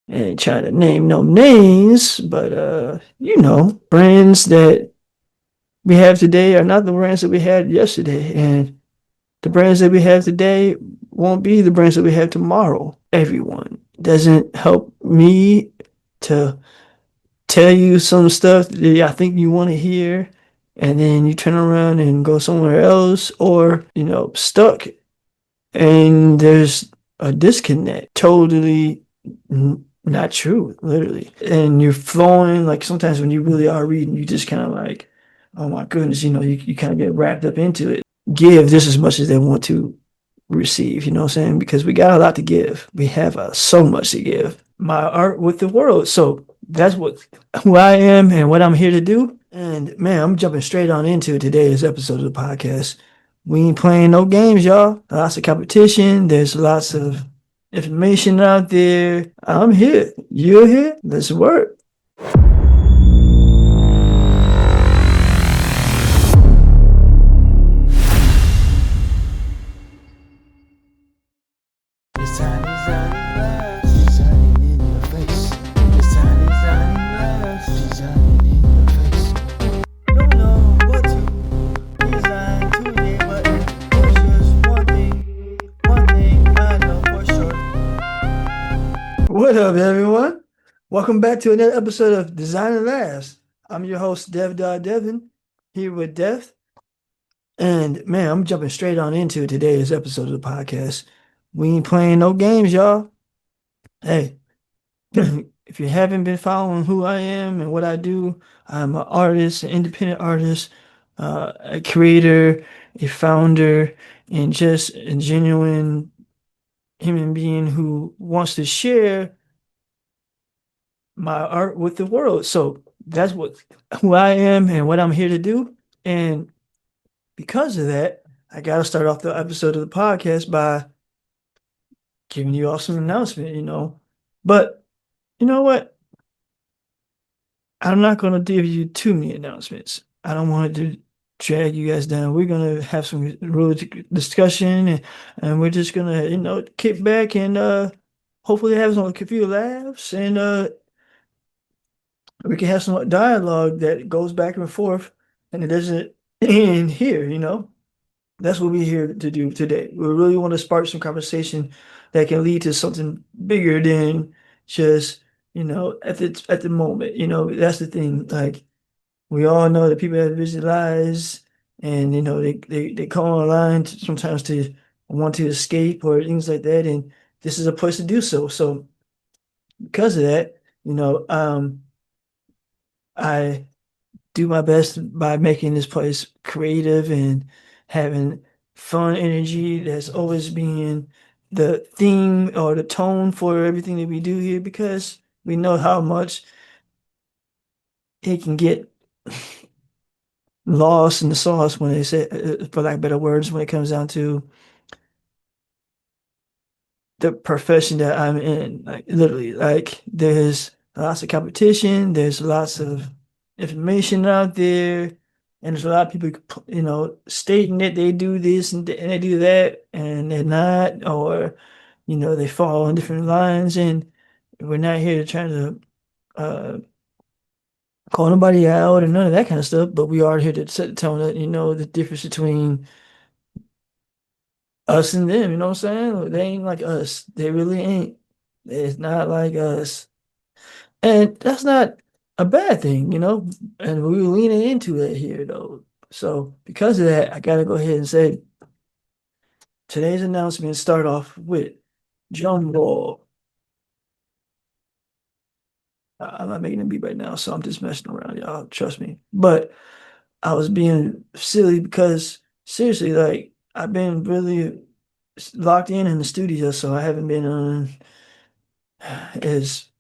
Ain't trying to name no names, but brands that we have today are not the brands that we had yesterday, and the brands that we have today won't be the brands that we have tomorrow. Everyone doesn't help me to tell you some stuff that I think you want to hear, and then you turn around and go somewhere else, or stuck, and there's a disconnect. Totally not true, literally. And you're flowing like sometimes when you really are reading, you just kind of like, oh my goodness, you kind of get wrapped up into it. Give just as much as they want to receive, you know what I'm saying? Because we got a lot to give. We have so much to give. My art with the world. So that's who I am and what I'm here to do. And man, I'm jumping straight on into today's episode of the podcast. We ain't playing no games, y'all. Lots of competition. There's lots of information out there. I'm here. You're here. Let's work. Design, designing love, designing in your face. Design, designing love, designing in your face. Don't know what to design today, but there's just one thing I know for sure. What up, everyone? Welcome back to another episode of Design and Laughs. I'm your host, Devin, here with Dev. And man, I'm jumping straight on into today's episode of the podcast. We ain't playing no games, y'all. Hey, if you haven't been following who I am and what I do, I'm an artist, an independent artist, a creator, a founder, and just a genuine human being who wants to share my art with the world. So that's who I am and what I'm here to do. And because of that, I got to start off the episode of the podcast by giving you all some announcement. But you know what? I'm not going to give you too many announcements. I don't want to drag you guys down. We're going to have some real discussion and we're just going to, kick back and hopefully have some a few laughs and we can have some dialogue that goes back and forth and it doesn't end here. That's what we're here to do today. We really want to spark some conversation that can lead to something bigger than just, at the moment. That's the thing. Like we all know that people have visualized and they call online sometimes to want to escape or things like that. And this is a place to do so. So because of that, I do my best by making this place creative and having fun energy that's always being the theme or the tone for everything that we do here because we know how much it can get lost in the sauce when they say, for lack of better words, when it comes down to the profession that I'm in. Like literally, like there's lots of competition, there's lots of information out there, and there's a lot of people, stating that they do this and they do that, and they're not, or they fall on different lines, and we're not here to try to uh, call nobody out and none of that kind of stuff, but we are here to set the tone that the difference between us and them, you know what I'm saying? They ain't like us. They really ain't. It's not like us. And that's not a bad thing. And we're leaning into it here though. So because of that, I gotta go ahead and say today's announcement start off with drum roll. I'm not making a beat right now, so I'm just messing around, y'all. Trust me. But I was being silly because seriously, like I've been really locked in the studio, so I haven't been on as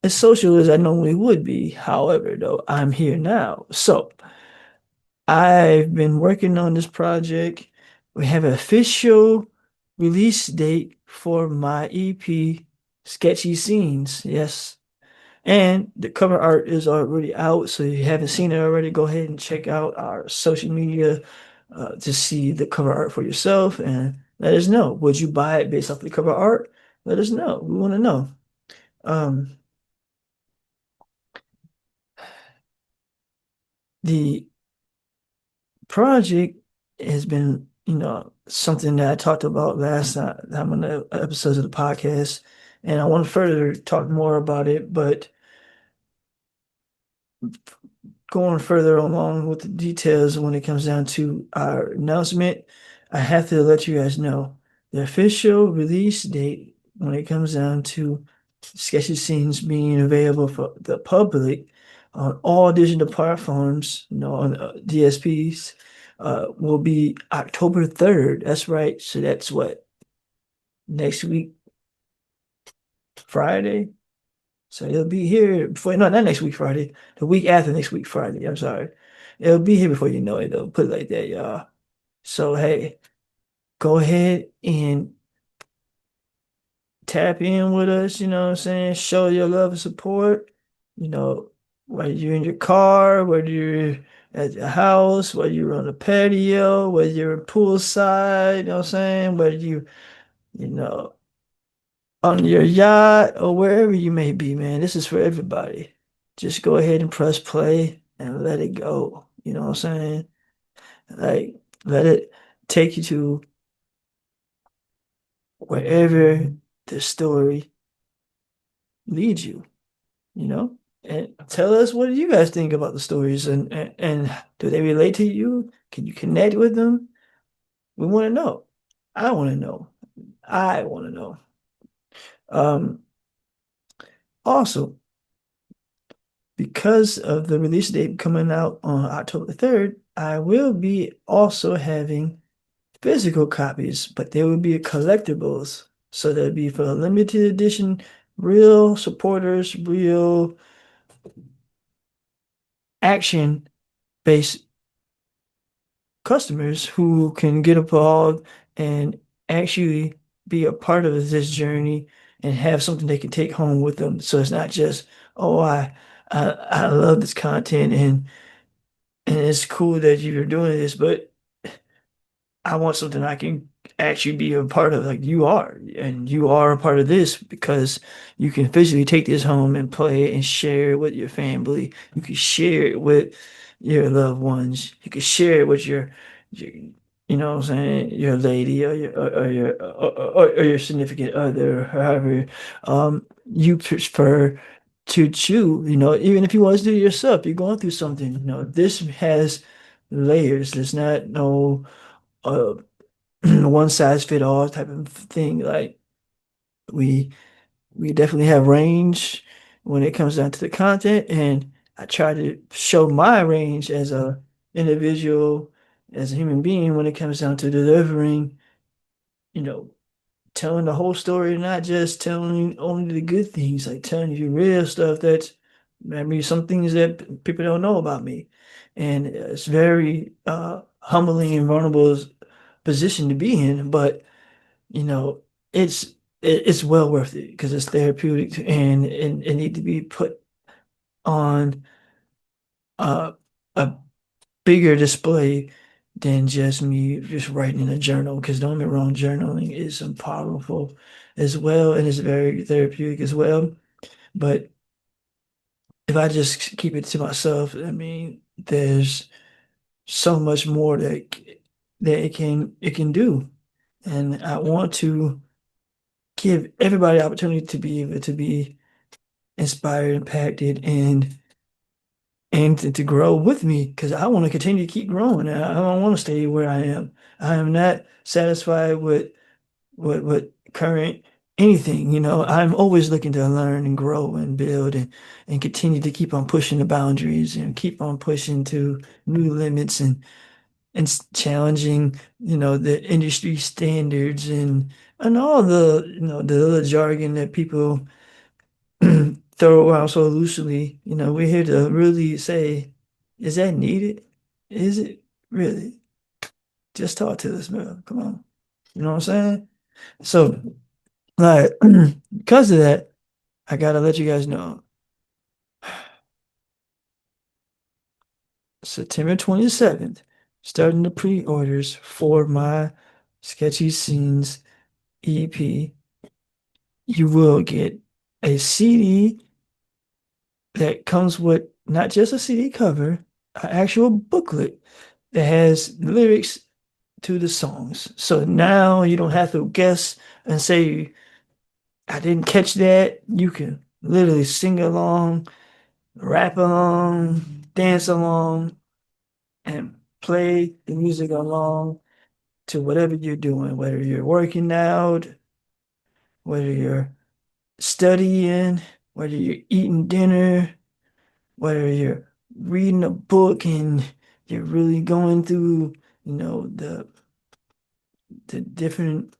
social as I normally would be. However, though, I'm here now. So I've been working on this project. We have an official release date for my EP, Sketchy Scenes. Yes. And the cover art is already out. So if you haven't seen it already, go ahead and check out our social media to see the cover art for yourself and let us know. Would you buy it based off the cover art? Let us know. We want to know. Um, the project has been, something that I talked about last time on the episodes of the podcast, and I want to further talk more about it, but going further along with the details when it comes down to our announcement, I have to let you guys know the official release date when it comes down to Sketchy Scenes being available for the public on all digital platforms, on DSPs, will be October 3rd. That's right. So that's what, next week, Friday? So it'll be here before, no, not next week Friday, the week after next week Friday. I'm sorry. It'll be here before you know it, though. Put it like that, y'all. So, hey, go ahead and tap in with us, you know what I'm saying? Show your love and support, you know, whether you're in your car, whether you're at your house, whether you're on the patio, whether you're poolside, you know what I'm saying? Whether you know, on your yacht or wherever you may be, man. This is for everybody. Just go ahead and press play and let it go. You know what I'm saying? Like, let it take you to wherever the story leads you, you know? And tell us, what do you guys think about the stories, and do they relate to you? Can you connect with them? We want to know. I want to know. I want to know. Um, Also, because of the release date coming out on October 3rd, I will be also having physical copies, but they will be collectibles. So they'll be for limited edition, real supporters, real action based customers who can get involved and actually be a part of this journey and have something they can take home with them. So it's not just, oh, I love this content, and it's cool that you're doing this, but I want something I can actually be a part of, like you are. And you are a part of this because you can physically take this home and play it and share it with your family. You can share it with your loved ones. You can share it with your you know what I'm saying, your lady, or your significant other, however you prefer to chew. Even if you want to do it yourself, you're going through something. This has layers. There's not no uh one size fit all type of thing. Like, we we definitely have range when it comes down to the content, and I try to show my range as a individual, as a human being, when it comes down to delivering, you know, telling the whole story, not just telling only the good things, like telling you real stuff that's maybe some things that people don't know about me. And it's very humbling and vulnerable position to be in, but you know, it's it's well worth it because it's therapeutic, and it need to be put on uh, a bigger display than just me just writing in a journal. Because don't get me wrong, journaling is powerful as well, and it's very therapeutic as well. But if I just keep it to myself, I mean, there's so much more that it can do, and I want to give everybody the opportunity to be able to be inspired, impacted, and to grow with me, because I want to continue to keep growing. I don't want to stay where I am. I am not satisfied with current anything. I'm always looking to learn and grow and build, and continue to keep on pushing the boundaries and keep on pushing to new limits, and challenging, the industry standards, and all the little jargon that people throw around so loosely. We're here to really say, is that needed? Is it really? Just talk to us, man. Come on. You know what I'm saying? So, like, because of that, I gotta let you guys know. September 27th, starting the pre-orders for my Sketchy Scenes EP. you will get a CD that comes with not just a CD cover, an actual booklet that has lyrics to the songs. So now you don't have to guess and say, I didn't catch that. You can literally sing along, rap along, dance along, and play the music along to whatever you're doing, whether you're working out, whether you're studying, whether you're eating dinner, whether you're reading a book and you're really going through, the different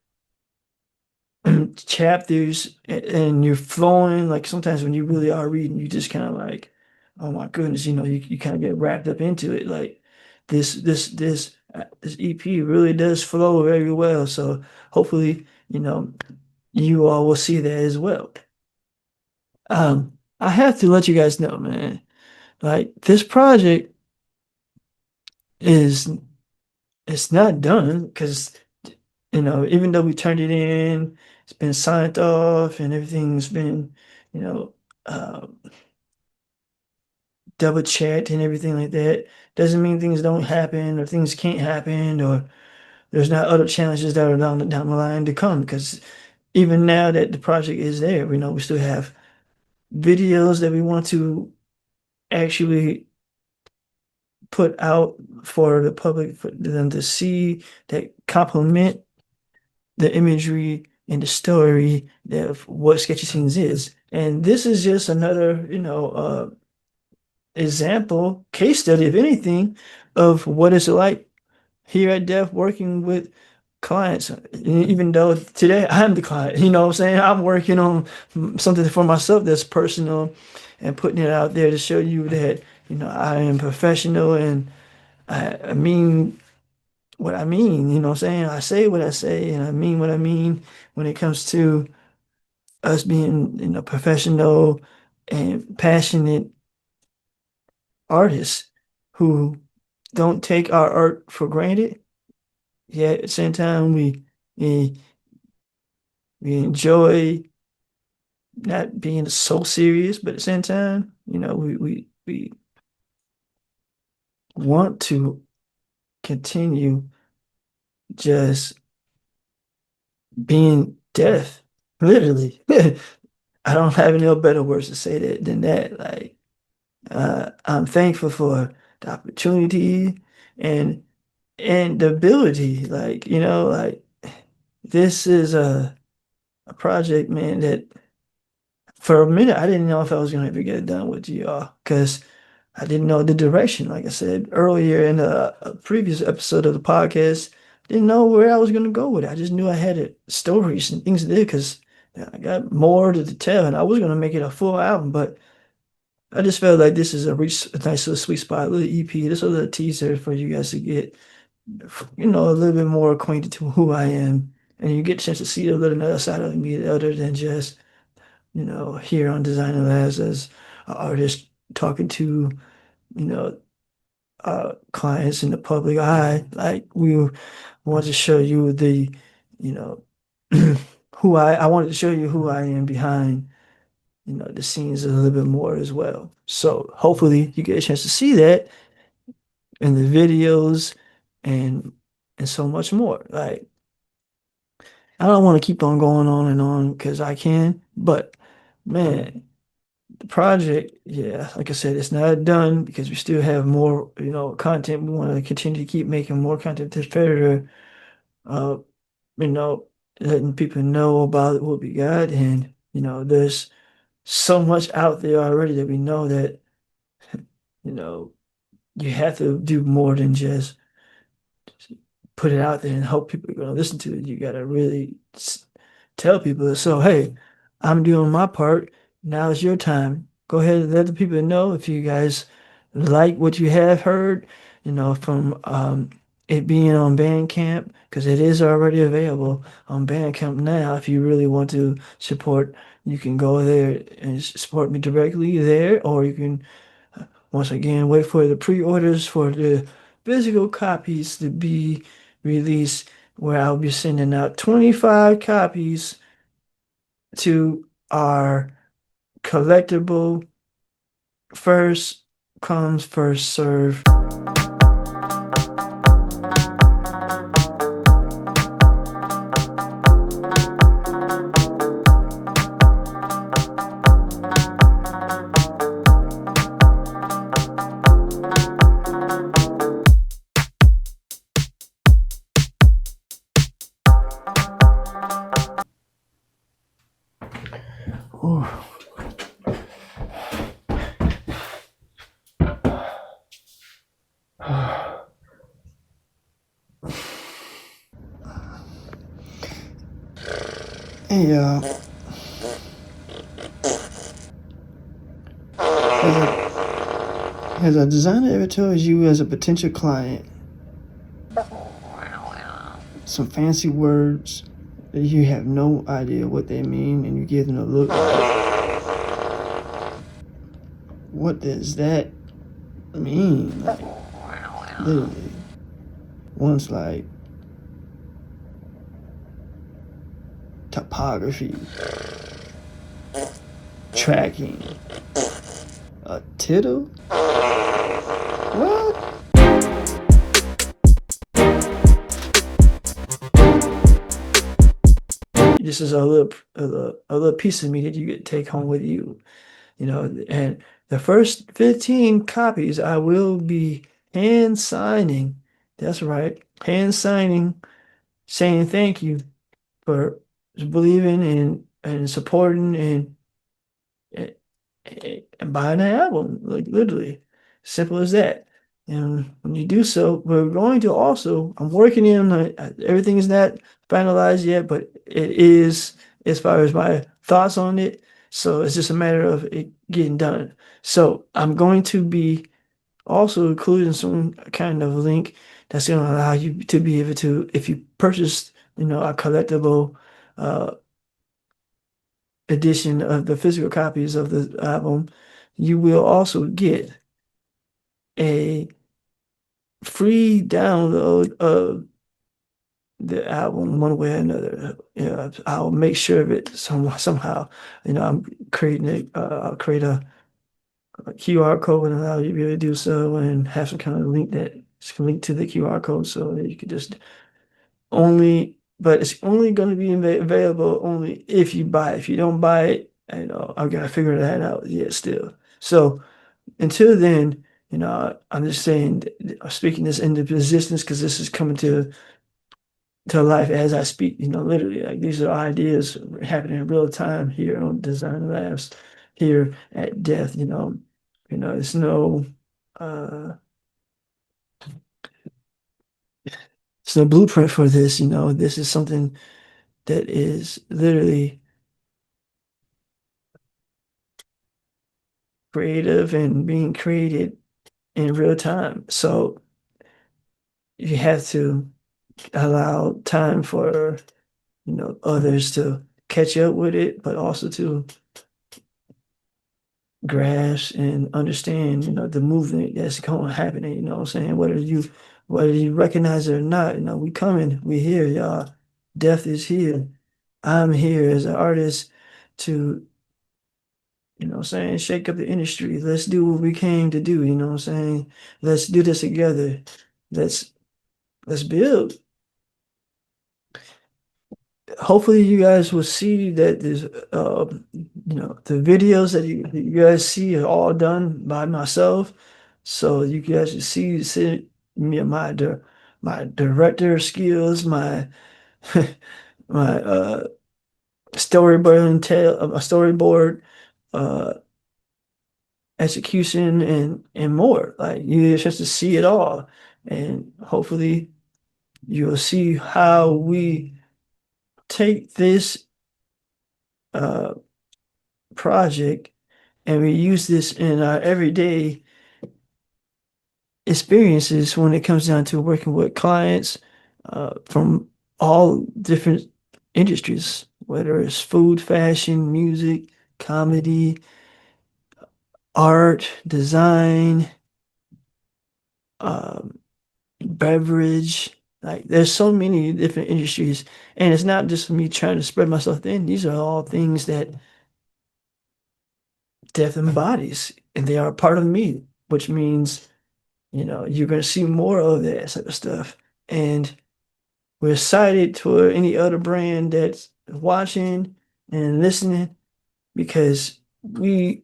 chapters and you're flowing. Like sometimes when you really are reading, you just kind of like, oh my goodness, you kind of get wrapped up into it. Like this EP really does flow very well. So hopefully, you all will see that as well. I have to let you guys know, man, like this project is it's not done because even though we turned it in, it's been signed off and everything's been, you know, uh, double checked and everything like that. Doesn't mean things don't happen or things can't happen or there's not other challenges that are down the line to come. Because even now that the project is there, we know we still have videos that we want to actually put out for the public for them to see that complement the imagery and the story of what Sketchy Scenes is. And this is just another, example, case study, if anything, of what it's like here at Def working with clients. Even though today I'm the client, you know what I'm saying? I'm working on something for myself that's personal and putting it out there to show you that, I am professional and I mean what I mean, you know what I'm saying? I say what I say and I mean what I mean when it comes to us being, professional and passionate artists who don't take our art for granted. Yet at the same time, we, we enjoy not being so serious, but at the same time, we want to continue just being deaf, literally. I don't have any better words to say that than that. Like, I'm thankful for the opportunity and the ability. Like, like this is a project, man, that for a minute I didn't know if I was gonna ever get it done with y'all because I didn't know the direction. Like I said earlier in a previous episode of the podcast, didn't know where I was gonna go with it. I just knew I had stories and things to do because I got more to tell, and I was gonna make it a full album, but I just felt like this is a nice little sweet spot, a little EP. This is a little teaser for you guys to get, a little bit more acquainted to who I am, and you get a chance to see a little other side of me other than just, here on Designer Labs as an artist talking to, you know, clients in the public eye. Like we want to show you you know, I wanted to show you who I am behind, the scenes a little bit more as well. So hopefully you get a chance to see that in the videos and so much more. Like I don't want to keep on going on and on because I can, but man, the project, yeah, like I said, it's not done because we still have more, content. We want to continue to keep making more content to further, uh, you know, letting people know about what we got. And, there's so much out there already that we know that, you know, you have to do more than just put it out there and hope people are going to listen to it. You got to really tell people. So, hey, I'm doing my part. Now it's your time. Go ahead and let the people know if you guys like what you have heard, from it being on Bandcamp, because it is already available on Bandcamp now. If you really want to support, you can go there and support me directly there, or you can once again wait for the pre-orders for the physical copies to be released, where I'll be sending out 25 copies to our collectible first comes, first serve. Ooh. Hey, has a designer ever told you as a potential client some fancy words that you have no idea what they mean and you give them a look like, what does that mean? Like, literally. One's like topography, tracking, a tittle? What? This is a little piece of me that you get to take home with you, and the first 15 copies I will be hand signing. That's right, hand signing, saying thank you for believing and supporting and, and buying the album, like literally, simple as that. And when you do so, we're going to also, I'm working in, everything is not finalized yet, but it is as far as my thoughts on it. So it's just a matter of it getting done. So I'm going to be also including some kind of link that's going to allow you to be able to, if you purchase, a collectible uh, edition of the physical copies of the album, you will also get a free download of the album one way or another. I'll make sure of it somehow. I'm I'll create a QR code and allow you to be able to do so and have some kind of link that can link to the QR code so that you could just but it's only going to be available only if you buy it. If you don't buy it, I've got to figure that out yet still. So until then, I'm just saying, speaking this into existence because this is coming to life as I speak. Literally, like these are ideas happening in real time here on Design Labs, here at Death. It's no, uh, it's no blueprint for this. This is something that is literally creative and being created in real time. So you have to allow time for others to catch up with it, but also to grasp and understand, the movement that's going happening, what I'm saying? Whether you recognize it or not, we coming, we here, y'all. Death is here. I'm here as an artist to, what I'm saying, shake up the industry. Let's do what we came to do, what I'm saying? Let's do this together. Let's let's build. Hopefully you guys will see that there's the videos that you guys see are all done by myself, so you guys can see me my director skills, my my storyboard uh execution and more. Like you just to see it all, and hopefully you'll see how we take this uh project and we use this in our everyday experiences when it comes down to working with clients from all different industries, whether it's food, fashion, music, comedy, art, design, um, beverage. Like there's so many different industries, and it's not just me trying to spread myself thin. These are all things that death embodies, and they are part of me, which means, you're gonna see more of that type of stuff. And we're excited for any other brand that's watching and listening because we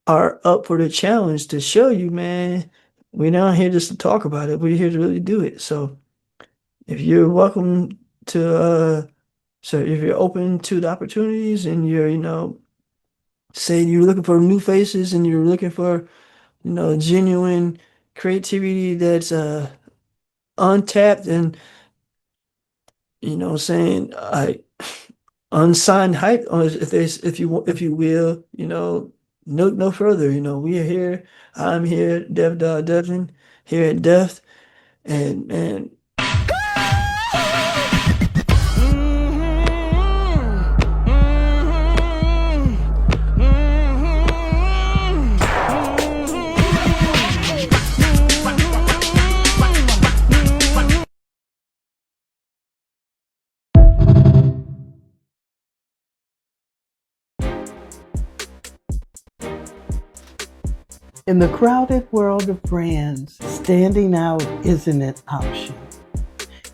are up for the challenge to show you, man, we're not here just to talk about it. We're here to really do it. So if you're welcome to so if you're open to the opportunities and you're, say you're looking for new faces and you're looking for, genuine creativity that's untapped and, saying I unsigned hype on if you will, look no further. We are here. I'm here, Dev Dog Devin, here at Def, and In the crowded world of brands, standing out isn't an option.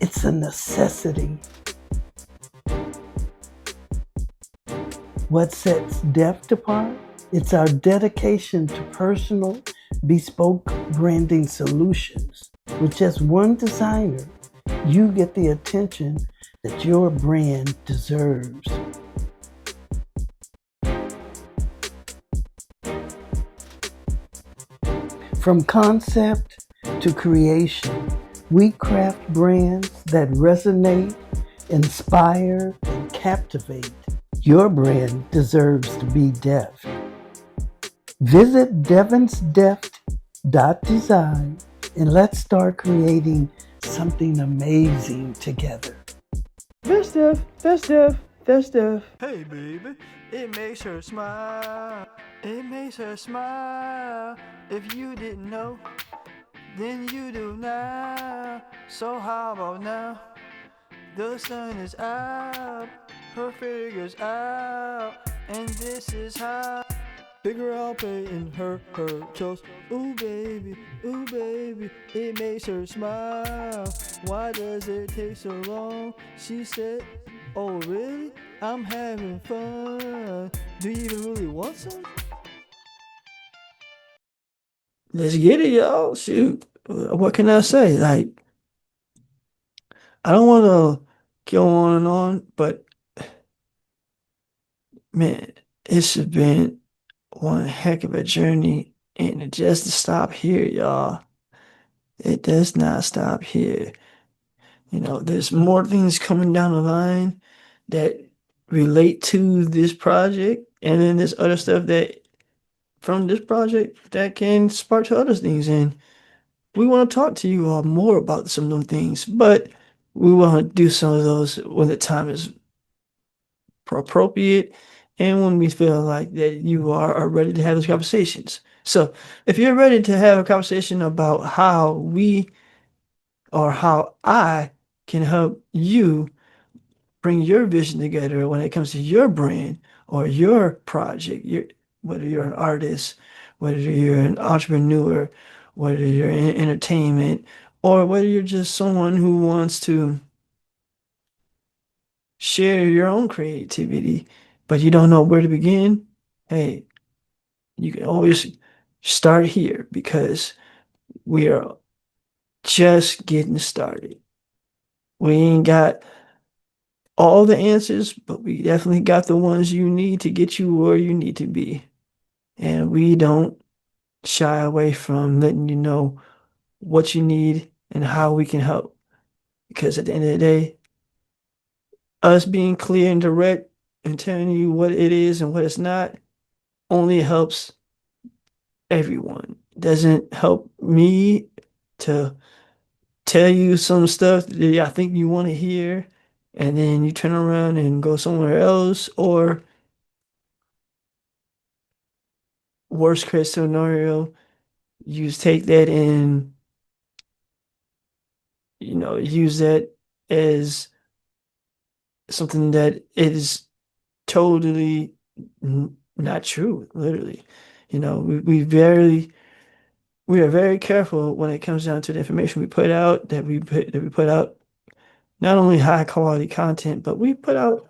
It's a necessity. What sets Deft apart? It's our dedication to personal, bespoke branding solutions. With just one designer, you get the attention that your brand deserves. From concept to creation, we craft brands that resonate, inspire, and captivate. Your brand deserves to be Deft. Visit devinsdeft.design and let's start creating something amazing together. festive, festive, festive. Hey, baby, it makes her smile. It makes her smile. If you didn't know, then you do now. So how about now? The sun is out, her figure's out, and this is how. Figure out painting her toes. Ooh baby, it makes her smile. Why does it take so long? She said, oh really? I'm having fun. Do you even really want some? Let's get it, y'all. Shoot. What can I say? Like, I don't want to go on and on, but man, it's been one heck of a journey. And just to stop here, y'all, it does not stop here. There's more things coming down the line that relate to this project, and then there's other stuff that from this project that can spark to other things. And we want to talk to you all more about some of them things, but we want to do some of those when the time is appropriate and when we feel like that you are ready to have those conversations. So if you're ready to have a conversation about how we or how I can help you bring your vision together when it comes to your brand or your project, whether you're an artist, whether you're an entrepreneur, whether you're in entertainment, or whether you're just someone who wants to share your own creativity, but you don't know where to begin. Hey, you can always start here because we are just getting started. We ain't got all the answers, but we definitely got the ones you need to get you where you need to be. And we don't shy away from letting you know what you need and how we can help. Because at the end of the day, us being clear and direct and telling you what it is and what it's not only helps everyone. It doesn't help me to tell you some stuff that I think you want to hear, and then you turn around and go somewhere else, or worst case scenario, you take that and use that as something that is totally not true, literally. We are very careful when it comes down to the information we put out, that we put out not only high quality content, but we put out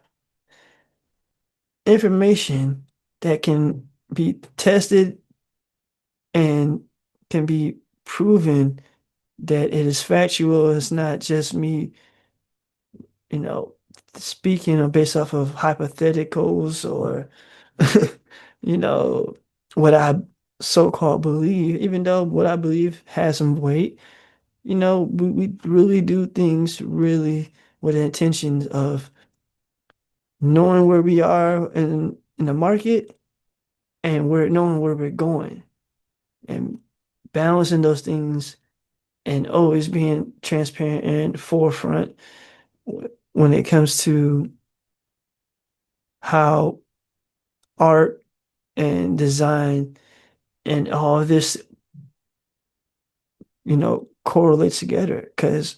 information that can be tested and can be proven that it is factual. It's not just me, you know, speaking based off of hypotheticals or, you know, what I so-called believe, even though what I believe has some weight. We really do things really with the intention of knowing where we are in the market and knowing where we're going and balancing those things and always being transparent and forefront when it comes to how art and design and all of this, correlates together. Because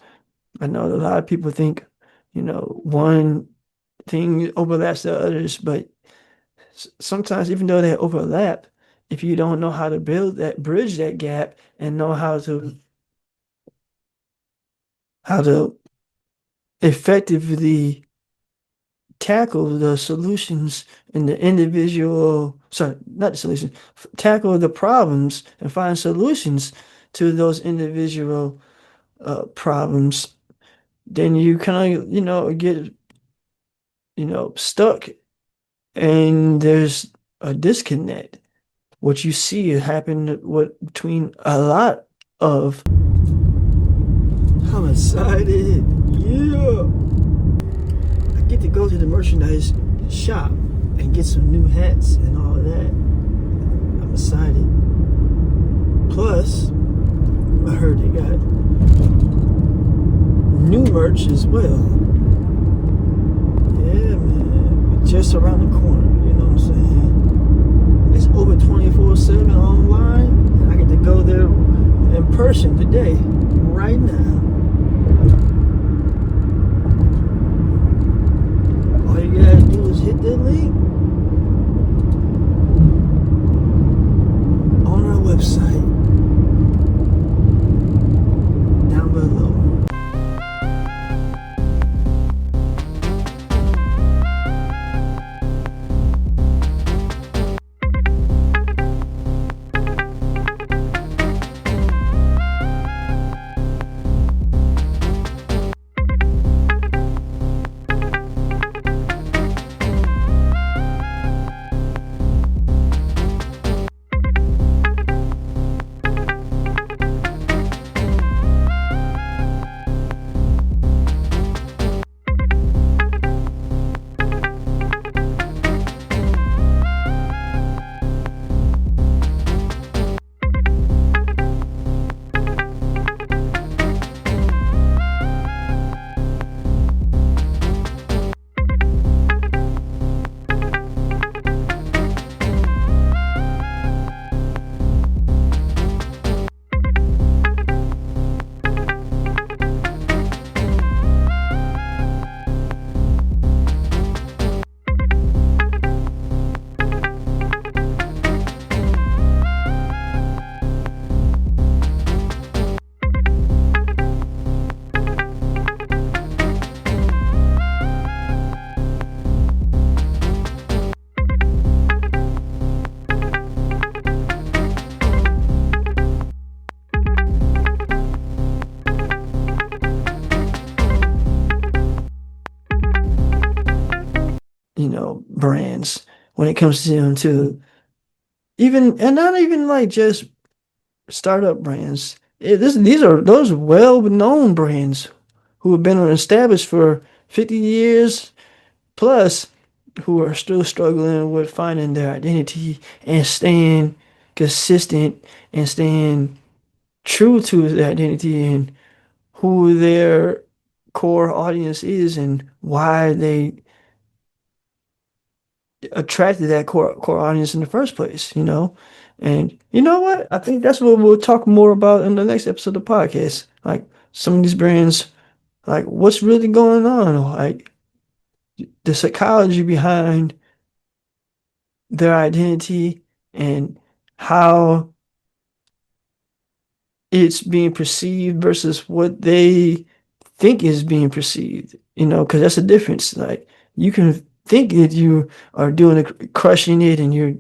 I know a lot of people think, one thing overlaps the others, but sometimes even though they overlap, if you don't know how to bridge that gap and know how to effectively tackle the solutions and the individual, sorry, not the solution, tackle the problems and find solutions to those individual problems, then you kind of, get, stuck and there's a disconnect. What you see happen between a lot of. I'm excited. Yeah. I get to go to the merchandise shop and get some new hats and all of that. I'm excited. Plus, I heard they got new merch as well. Yeah, man. Just around the corner. You know what I'm saying? It's over 24/7 online. And I get to go there in person today, right now. All you gotta do is hit that link on our website down below. Brands when it comes to even, and not even like just startup brands. These are those well-known brands who have been established for 50 years plus, who are still struggling with finding their identity and staying consistent and staying true to their identity and who their core audience is and why they attracted that core audience in the first place. And you know what? I think that's what we'll talk more about in the next episode of the podcast. Like some of these brands, like what's really going on? Like the psychology behind their identity and how it's being perceived versus what they think is being perceived, because that's a difference. Like you can think that you are doing crushing it and you're,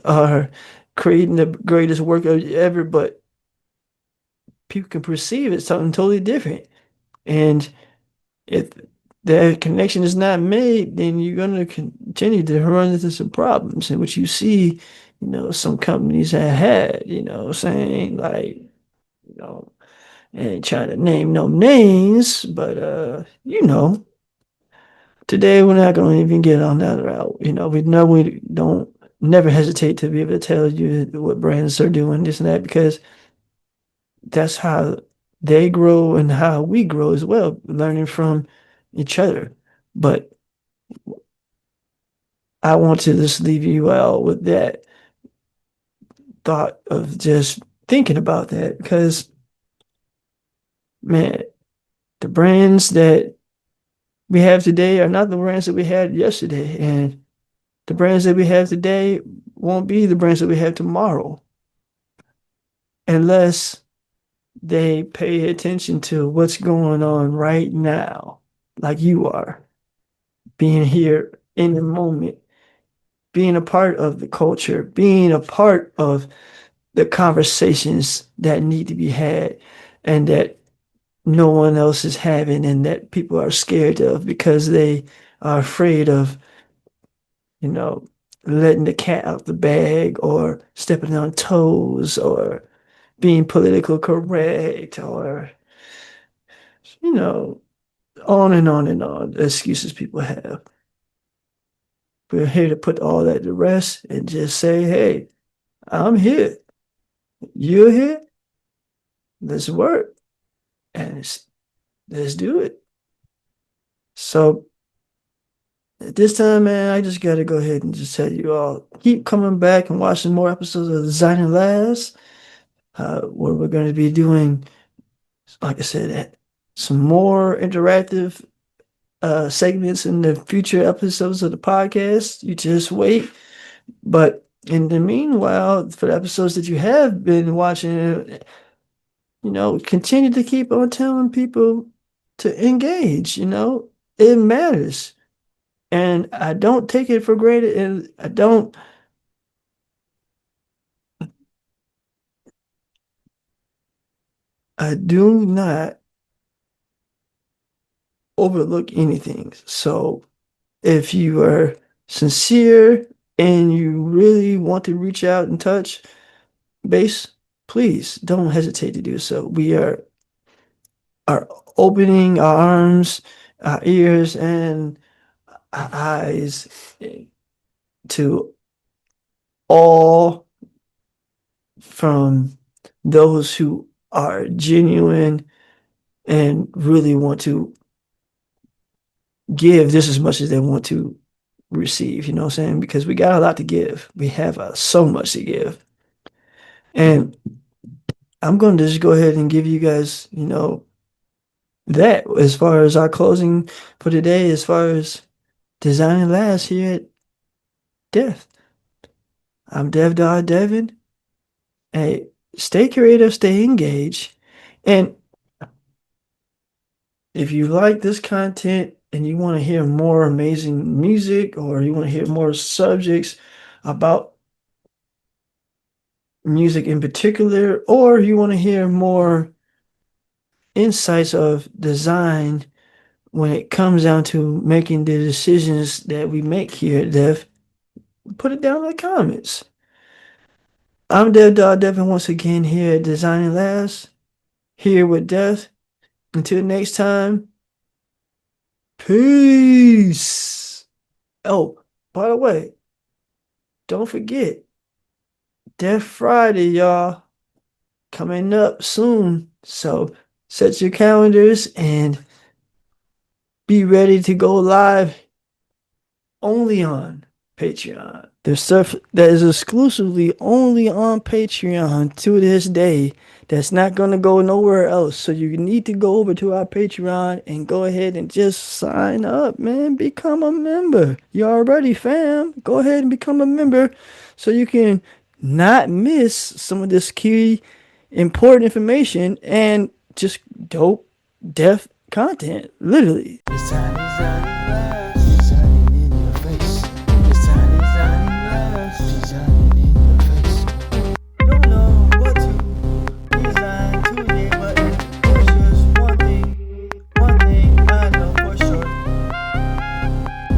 are creating the greatest work ever, but people can perceive it something totally different. And if that connection is not made, then you're going to continue to run into some problems, in which you see, some companies have had, saying like, I ain't trying to name no names, but today we're not going to even get on that route. We know we don't never hesitate to be able to tell you what brands are doing this and that because that's how they grow and how we grow as well, learning from each other. But I want to just leave you out with that thought of just thinking about that because, man, the brands that we have today are not the brands that we had yesterday. And the brands that we have today won't be the brands that we have tomorrow unless they pay attention to what's going on right now, like you are, being here in the moment, being a part of the culture, being a part of the conversations that need to be had and that no one else is having and that people are scared of because they are afraid of, you know, letting the cat out the bag or stepping on toes or being political correct or, you know, on and on and on, the excuses people have. We're here to put all that to rest and just say, hey, I'm here. You're here. Let's work. And let's do it. So at this time, man, I just got to go ahead and just tell you all keep coming back and watching more episodes of Designing Last, where we're going to be doing, like I said, some more interactive segments in the future episodes of the podcast. You just wait. But in the meanwhile, for the episodes that you have been watching, continue to keep on telling people to engage, it matters. And I don't take it for granted. And I do not overlook anything. So if you are sincere and you really want to reach out and touch base, please don't hesitate to do so. We are opening our arms, our ears, and our eyes to all from those who are genuine and really want to give just as much as they want to receive, you know what I'm saying? Because we got a lot to give. We have so much to give. And I'm going to just go ahead and give you guys, that as far as our closing for today, as far as Designing Last here at Dev. I'm Dev Dog Devin. Hey, stay creative, stay engaged. And if you like this content and you want to hear more amazing music or you want to hear more subjects about music in particular, or you want to hear more insights of design when it comes down to making the decisions that we make here at Dev, put it down in the comments. I'm Dev Dog Devin once again here at Designing Labs, here with Dev. Until next time, peace. Oh, by the way, don't forget, Death Friday, y'all, coming up soon. So set your calendars and be ready to go live only on Patreon. There's stuff that is exclusively only on Patreon to this day that's not going to go nowhere else. So you need to go over to our Patreon and go ahead and just sign up, man. Become a member. You're already fam. Go ahead and become a member so you can not miss some of this key important information and just dope, deaf content, literally.